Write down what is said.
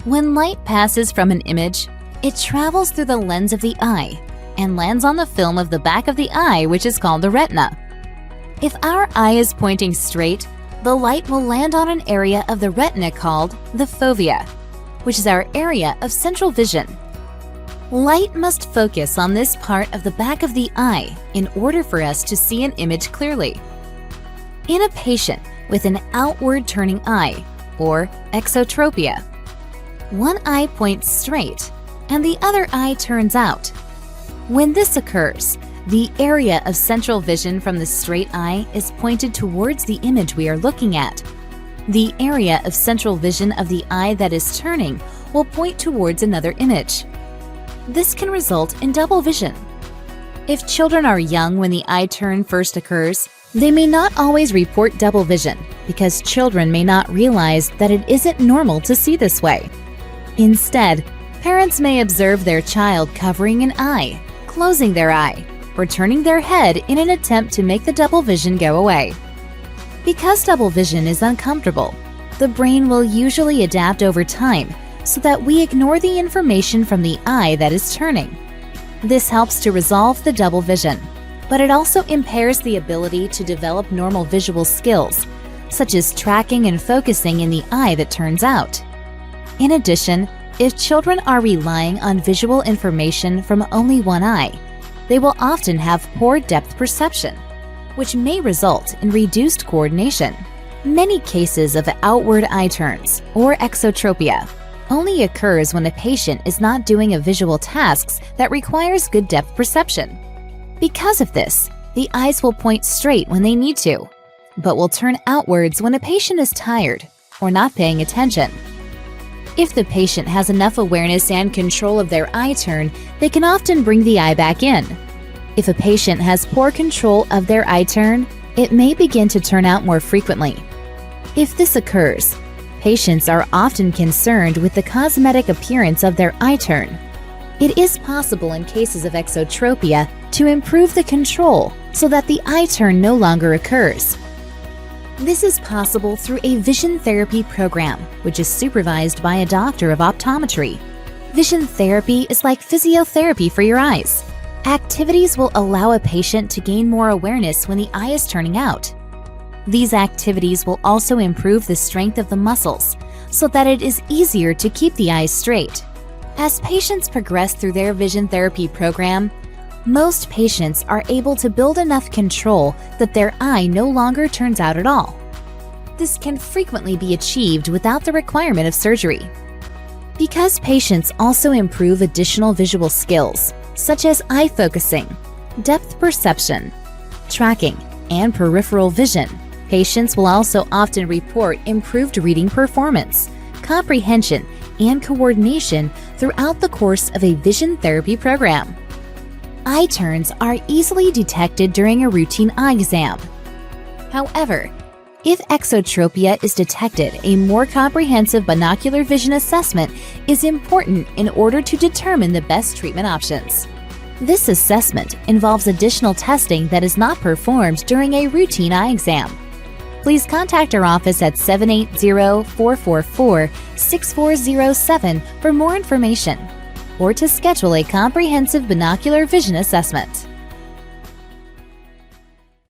When light passes from an image, it travels through the lens of the eye and lands on the film of the back of the eye, which is called the retina. If our eye is pointing straight, the light will land on an area of the retina called the fovea, which is our area of central vision. Light must focus on this part of the back of the eye in order for us to see an image clearly. In a patient with an outward turning eye, or exotropia, one eye points straight and the other eye turns out. When this occurs, the area of central vision from the straight eye is pointed towards the image we are looking at. The area of central vision of the eye that is turning will point towards another image. This can result in double vision. If children are young when the eye turn first occurs, they may not always report double vision because children may not realize that it isn't normal to see this way. Instead, parents may observe their child covering an eye, closing their eye, or turning their head in an attempt to make the double vision go away. Because double vision is uncomfortable, the brain will usually adapt over time so that we ignore the information from the eye that is turning. This helps to resolve the double vision, but it also impairs the ability to develop normal visual skills, such as tracking and focusing in the eye that turns out. In addition, if children are relying on visual information from only one eye, they will often have poor depth perception, which may result in reduced coordination. Many cases of outward eye turns, or exotropia, only occurs when a patient is not doing a visual task that requires good depth perception. Because of this, the eyes will point straight when they need to, but will turn outwards when a patient is tired or not paying attention. If the patient has enough awareness and control of their eye turn, they can often bring the eye back in. If a patient has poor control of their eye turn, it may begin to turn out more frequently. If this occurs, patients are often concerned with the cosmetic appearance of their eye turn. It is possible in cases of exotropia to improve the control so that the eye turn no longer occurs. This is possible through a vision therapy program, which is supervised by a doctor of optometry. Vision therapy is like physiotherapy for your eyes. Activities will allow a patient to gain more awareness when the eye is turning out. These activities will also improve the strength of the muscles so that it is easier to keep the eyes straight. As patients progress through their vision therapy program, most patients are able to build enough control that their eye no longer turns out at all. This can frequently be achieved without the requirement of surgery. Because patients also improve additional visual skills, such as eye focusing, depth perception, tracking, and peripheral vision, patients will also often report improved reading performance, comprehension, and coordination throughout the course of a vision therapy program. Eye turns are easily detected during a routine eye exam. However, if exotropia is detected, a more comprehensive binocular vision assessment is important in order to determine the best treatment options. This assessment involves additional testing that is not performed during a routine eye exam. Please contact our office at 780-444-6407 for more information or to schedule a comprehensive binocular vision assessment.